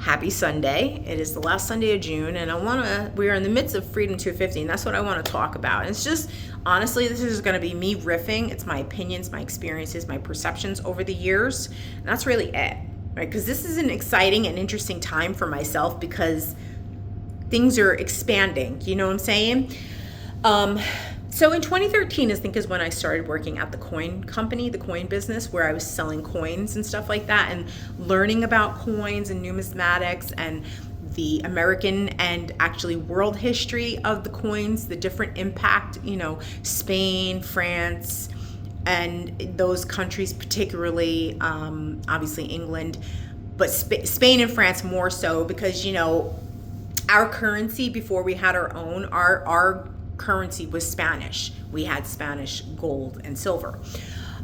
Happy Sunday. It is the last Sunday of June, and we are in the midst of Freedom 250, and that's what I want to talk about. And it's just, honestly, this is going to be me riffing. It's my opinions, my experiences, my perceptions over the years, and that's really it, right? Because this is an exciting and interesting time for myself because things are expanding, you know what I'm saying? So in 2013, I think is when I started working at the coin company, the coin business, where I was selling coins and stuff like that and learning about coins and numismatics and the American and actually world history of the coins, the different impact, Spain, France, and those countries particularly, obviously England, but Spain and France more so because, our currency before we had our own, our currency was Spanish. We had Spanish gold and silver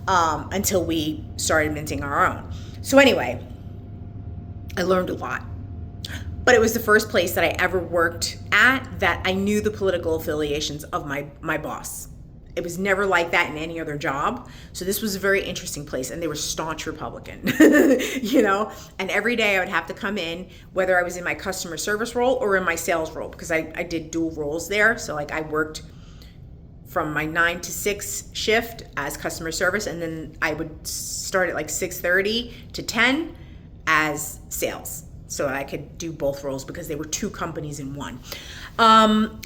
until we started minting our own. So anyway, I learned a lot. But it was the first place that I ever worked at that I knew the political affiliations of my boss. It was never like that in any other job. So this was a very interesting place, and they were staunch Republican, and every day I would have to come in, whether I was in my customer service role or in my sales role, because I did dual roles there. So I worked from my 9 to 6 shift as customer service, and then I would start at 6:30 to 10 as sales. So I could do both roles because they were two companies in one.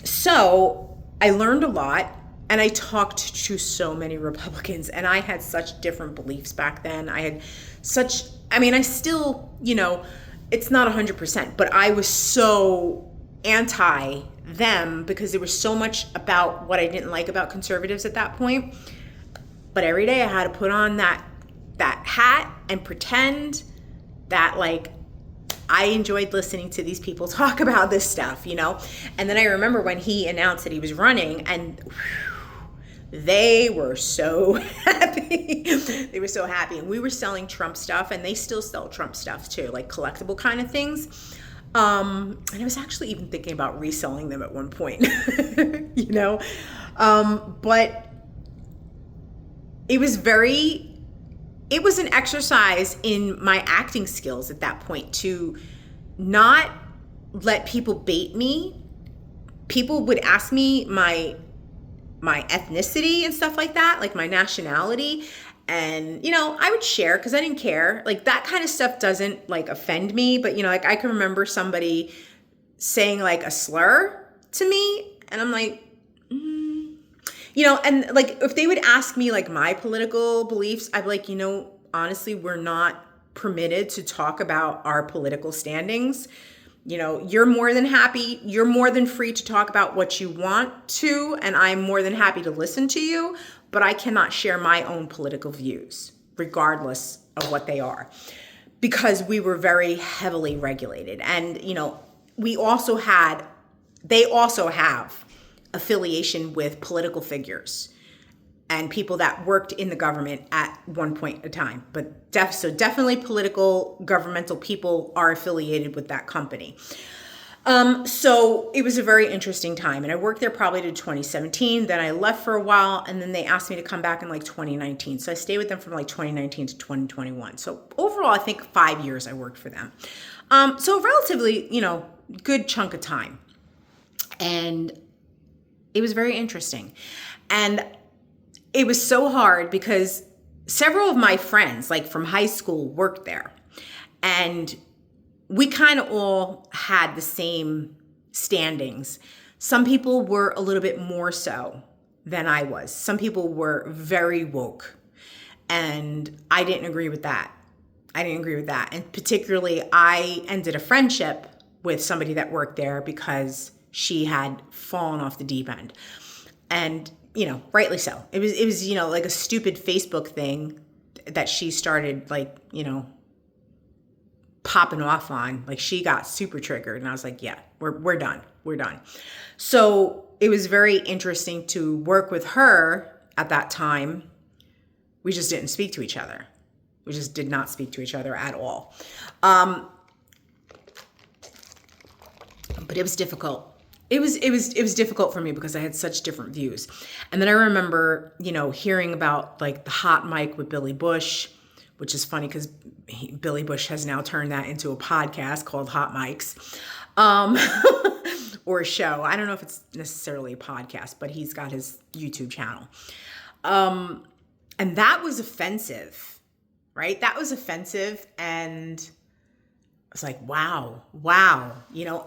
So I learned a lot. And I talked to so many Republicans, and I had such different beliefs back then. I still, it's not 100%, but I was so anti them because there was so much about what I didn't like about conservatives at that point. But every day I had to put on that hat and pretend that I enjoyed listening to these people talk about this stuff, And then I remember when he announced that he was running, and they were so happy. They were so happy. And we were selling Trump stuff, and they still sell Trump stuff too, collectible kind of things. And I was actually even thinking about reselling them at one point, but it was an exercise in my acting skills at that point to not let people bait me. People would ask me my ethnicity and stuff like that, my nationality. And, I would share because I didn't care. That kind of stuff doesn't offend me. But, I can remember somebody saying a slur to me, and I'm and if they would ask me my political beliefs, I'd be honestly, we're not permitted to talk about our political standings. You're more than free to talk about what you want to, and I'm more than happy to listen to you, but I cannot share my own political views, regardless of what they are, because we were very heavily regulated. And, they also have affiliation with political figures and people that worked in the government at one point in time. But definitely political, governmental people are affiliated with that company. So it was a very interesting time. And I worked there probably to 2017. Then I left for a while, and then they asked me to come back in 2019. So I stayed with them from 2019 to 2021. So overall, I think 5 years I worked for them. So relatively, good chunk of time. And it was very interesting. And it was so hard because several of my friends, from high school, worked there. And we kind of all had the same standings. Some people were a little bit more so than I was. Some people were very woke. And I didn't agree with that. And particularly, I ended a friendship with somebody that worked there because she had fallen off the deep end. And rightly so. It was, a stupid Facebook thing that she started, popping off on. She got super triggered, and I was like, yeah, we're done. So it was very interesting to work with her at that time. We just didn't speak to each other. We just did not speak to each other at all. But it was difficult. It was difficult for me because I had such different views. And then I remember, hearing about the hot mic with Billy Bush, which is funny because Billy Bush has now turned that into a podcast called Hot Mics, or a show. I don't know if it's necessarily a podcast, but he's got his YouTube channel. And that was offensive, right? That was offensive. And I was like, wow,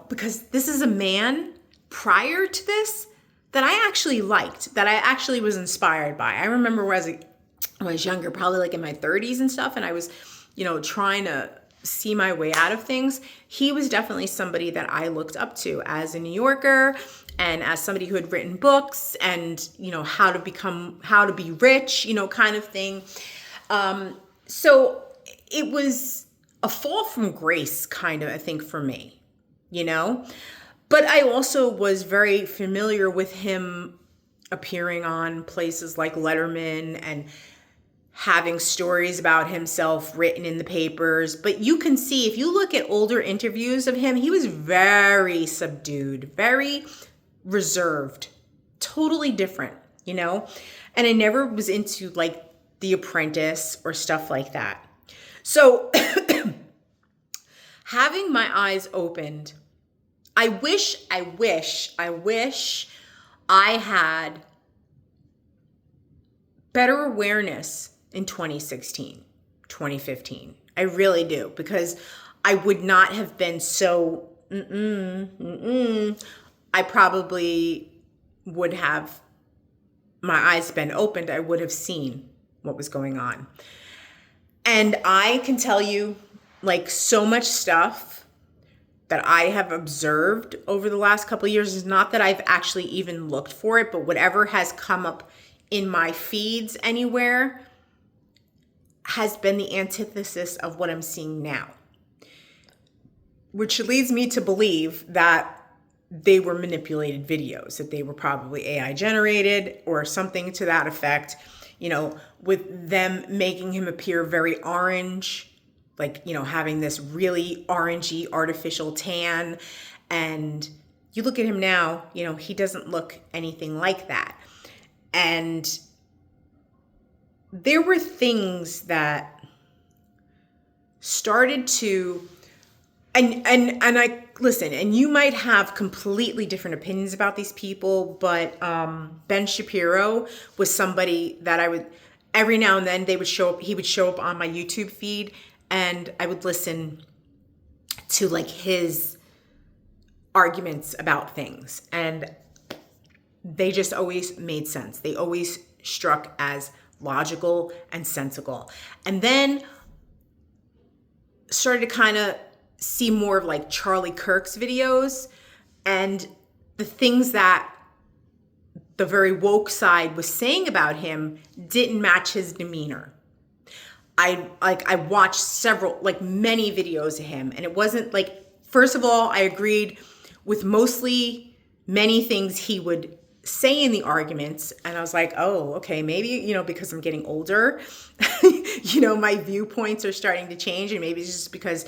because this is a man prior to this that I actually liked, that I actually was inspired by. I remember when I was younger, probably like in my 30s and stuff, and I was, trying to see my way out of things. He was definitely somebody that I looked up to as a New Yorker and as somebody who had written books and, how to be rich, kind of thing. So it was a fall from grace kind of, I think, for me, but I also was very familiar with him appearing on places like Letterman and having stories about himself written in the papers. But you can see, if you look at older interviews of him, he was very subdued, very reserved, totally different, and I never was into like The Apprentice or stuff like that. So having my eyes opened, I wish I had better awareness in 2016, 2015. I really do, because I would not have been so, I probably would have, my eyes been opened, I would have seen what was going on. And I can tell you, like, so much stuff that I have observed over the last couple of years is not that I've actually even looked for it, but whatever has come up in my feeds anywhere has been the antithesis of what I'm seeing now, which leads me to believe that they were manipulated videos, that they were probably AI generated or something to that effect, with them making him appear very orange, like, having this really orangey artificial tan. And you look at him now, he doesn't look anything like that. And there were things that started to, and I listen, and you might have completely different opinions about these people, but Ben Shapiro was somebody that I would, every now and then he would show up on my YouTube feed, and I would listen to like his arguments about things, and they just always made sense. They always struck as logical and sensible. And then started to kind of see more of like Charlie Kirk's videos, and the things that the very woke side was saying about him didn't match his demeanor. I watched many videos of him, and it wasn't like, first of all, I agreed with mostly many things he would say in the arguments, and I was like, oh, okay, maybe, because I'm getting older, my viewpoints are starting to change, and maybe it's just because,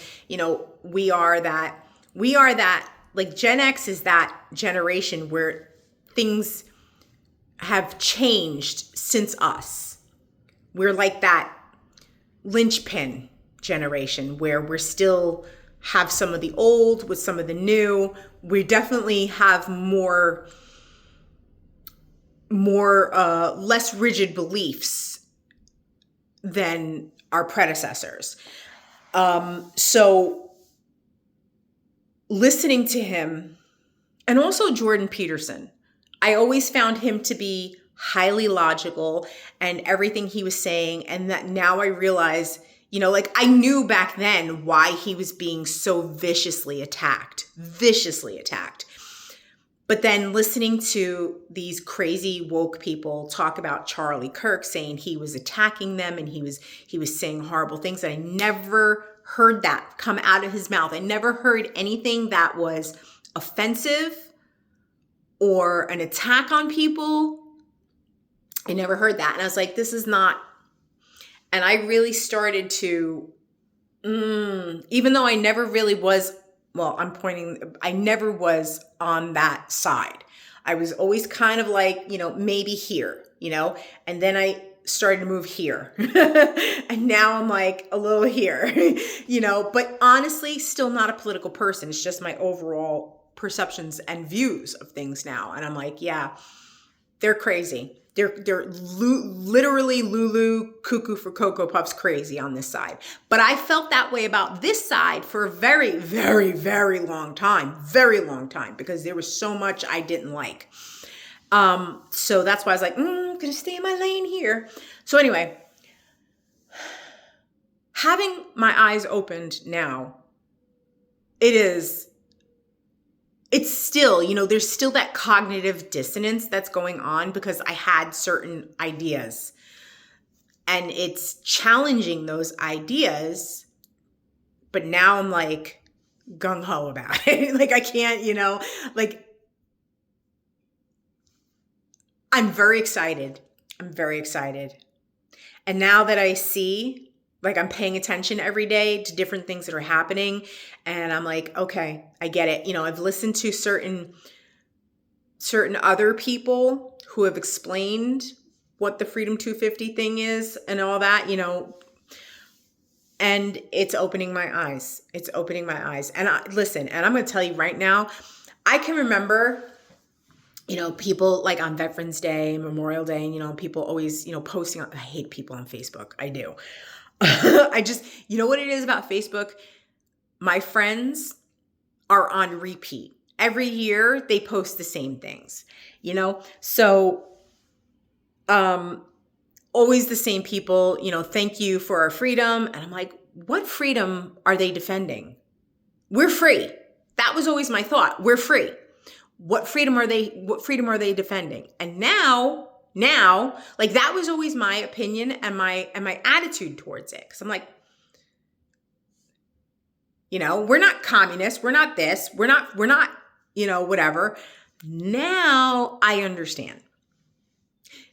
we are that, like, Gen X is that generation where things have changed since us. We're like that linchpin generation where we're still have some of the old with some of the new. We definitely have more less rigid beliefs than our predecessors. So listening to him, and also Jordan Peterson, I always found him to be highly logical and everything he was saying. And that now I realize, I knew back then why he was being so viciously attacked. But then listening to these crazy woke people talk about Charlie Kirk, saying he was attacking them and he was saying horrible things, and I never heard that come out of his mouth. I never heard anything that was offensive or an attack on people. I never heard that. And I was like, this is not, and I really started to, even though I never really was, I never was on that side. I was always kind of like, maybe here, and then I started to move here. And now I'm like a little here, but honestly, still not a political person. It's just my overall perceptions and views of things now. And I'm like, yeah, they're crazy. They're literally Lulu cuckoo for Cocoa Puffs crazy on this side. But I felt that way about this side for a very, very, very long time, because there was so much I didn't like. So that's why I was like, I'm going to stay in my lane here. So anyway, having my eyes opened now, it's still, there's still that cognitive dissonance that's going on because I had certain ideas and it's challenging those ideas. But now I'm like gung ho about it. Like I can't, I'm very excited. And now that I see, like I'm paying attention every day to different things that are happening. And I'm like, okay, I get it. I've listened to certain other people who have explained what the Freedom 250 thing is and all that, and it's opening my eyes. And and I'm going to tell you right now, I can remember, people like on Veterans Day, Memorial Day, and, people always, posting I hate people on Facebook. I do. I just, what it is about Facebook? My friends are on repeat. Every year they post the same things, So, always the same people, thank you for our freedom. And I'm like, what freedom are they defending? We're free. That was always my thought. We're free. What freedom are they defending? And now, like that was always my opinion and my attitude towards it. Cause I'm like, we're not communists. We're not this. We're not, whatever. Now I understand.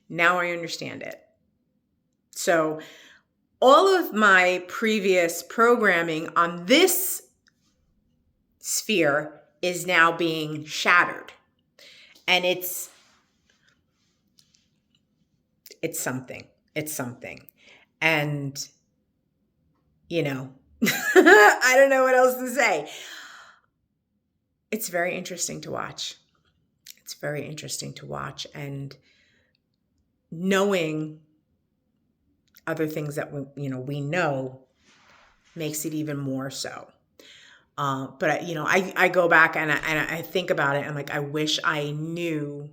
Now I understand it. So all of my previous programming on this sphere is now being shattered. And it's something. And, I don't know what else to say. It's very interesting to watch. And knowing other things that we know makes it even more so. But I go back and I think about it. And I'm like, I wish I knew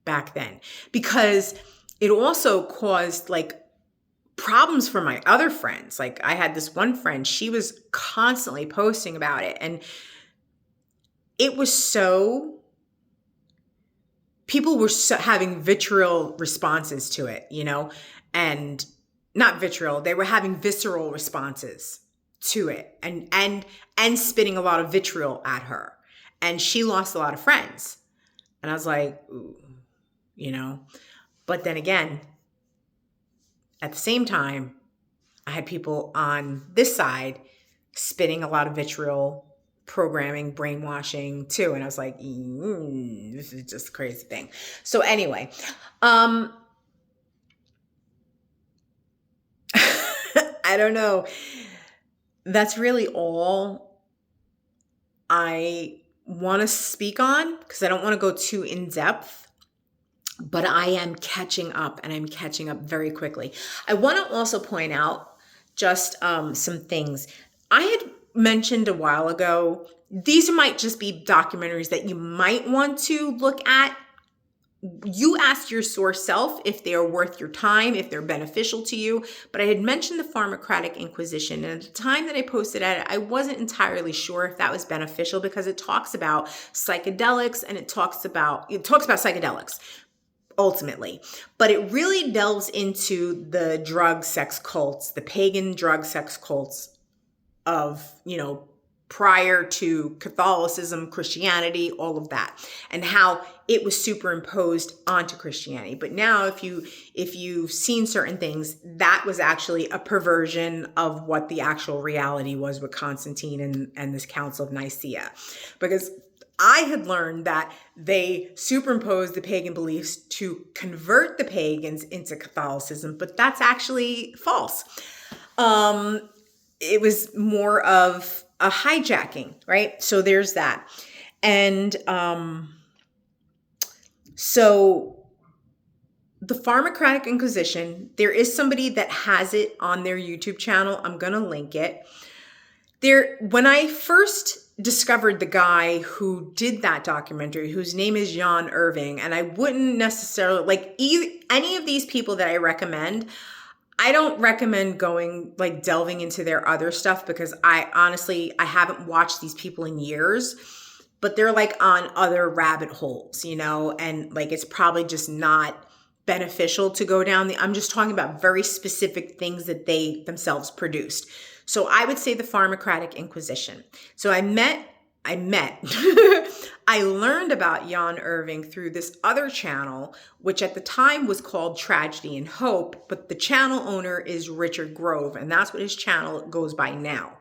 back then, because it also caused like problems for my other friends. Like I had this one friend, she was constantly posting about it, and it was people were having vitriol responses to it, and not vitriol, they were having visceral responses to it and spitting a lot of vitriol at her. And she lost a lot of friends. And I was like, ooh, but then again, at the same time, I had people on this side spitting a lot of vitriol, programming, brainwashing too. And I was like, this is just a crazy thing. So anyway, I don't know. That's really all I want to speak on, because I don't want to go too in depth, but I am catching up, and I'm catching up very quickly. I want to also point out just some things. I had mentioned a while ago, these might just be documentaries that you might want to look at. You ask your source self if they are worth your time, if they're beneficial to you. But I had mentioned the Pharmacratic Inquisition, and at the time that I posted at it, I wasn't entirely sure if that was beneficial, because it talks about psychedelics, and it talks about psychedelics ultimately, but it really delves into the drug sex cults, the pagan drug sex cults of, prior to Catholicism, Christianity, all of that, and how it was superimposed onto Christianity. But now if you've seen certain things, that was actually a perversion of what the actual reality was with Constantine and this Council of Nicaea. Because I had learned that they superimposed the pagan beliefs to convert the pagans into Catholicism, but that's actually false. It was more of a hijacking, right? So there's that. And so the Pharmacratic Inquisition, there is somebody that has it on their YouTube channel. I'm going to link it. When I first discovered the guy who did that documentary, whose name is Jan Irving, and I wouldn't necessarily, like any of these people that I recommend, I don't recommend delving into their other stuff, because I haven't watched these people in years, but they're like on other rabbit holes, and like it's probably just not beneficial to go down I'm just talking about very specific things that they themselves produced. So I would say the Pharmacratic Inquisition. So I learned about Jan Irving through this other channel, which at the time was called Tragedy and Hope, but the channel owner is Richard Grove, and that's what his channel goes by now.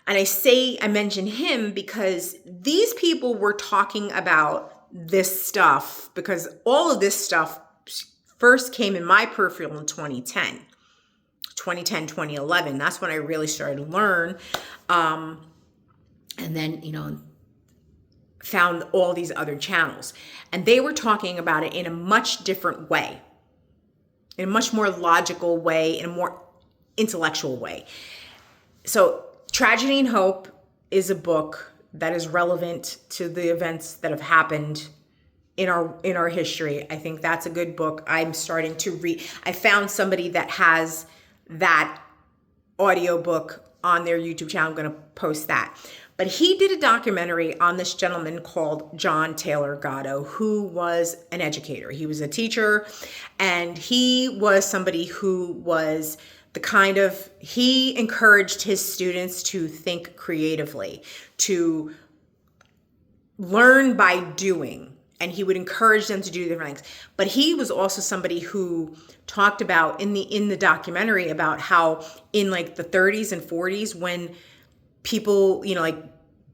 And I mention him because these people were talking about this stuff, because all of this stuff first came in my peripheral in 2010, 2011. That's when I really started to learn. And then, found all these other channels. And they were talking about it in a much different way, in a much more logical way, in a more intellectual way. So Tragedy and Hope is a book that is relevant to the events that have happened in our history. I think that's a good book. I'm starting to read. I found somebody that has that audiobook on their YouTube channel. I'm going to post that. But he did a documentary on this gentleman called John Taylor Gatto, who was an educator. He was a teacher, and he was somebody who was he encouraged his students to think creatively, to learn by doing. And he would encourage them to do different things. But he was also somebody who talked about in the documentary about how in like the 30s and 40s, when people,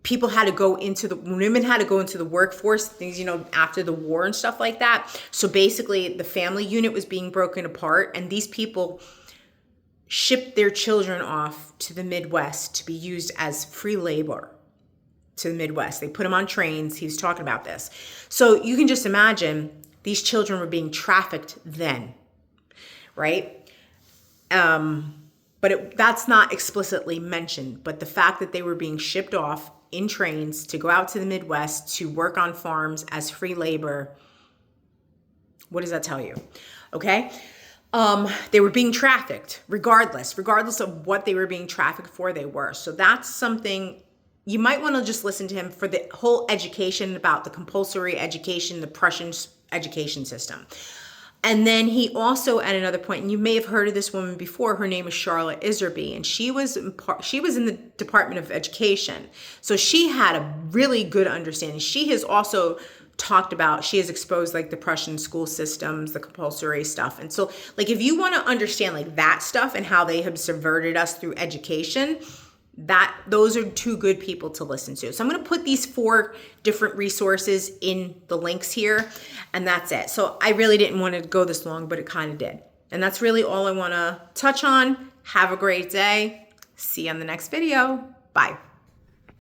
people had to go women had to go into the workforce, things, after the war and stuff like that. So basically the family unit was being broken apart, and these people shipped their children off to the Midwest to be used as free labor. To the Midwest. They put them on trains. He was talking about this. So you can just imagine these children were being trafficked then, right? But that's not explicitly mentioned. But the fact that they were being shipped off in trains to go out to the Midwest to work on farms as free labor, what does that tell you? Okay? They were being trafficked regardless of what they were being trafficked for, they were. So that's something. You might want to just listen to him for the whole education about the compulsory education, the Prussian education system. And then he also, at another point, and you may have heard of this woman before, her name is Charlotte Iserbyt, and she was in the Department of Education. So she had a really good understanding. She has also she has exposed like the Prussian school systems, the compulsory stuff. And so like if you want to understand like that stuff and how they have subverted us through education, those are two good people to listen to. So I'm going to put these 4 different resources in the links here, and that's it. So I really didn't want to go this long, but it kind of did. And that's really all I want to touch on. Have a great day. See you on the next video. Bye.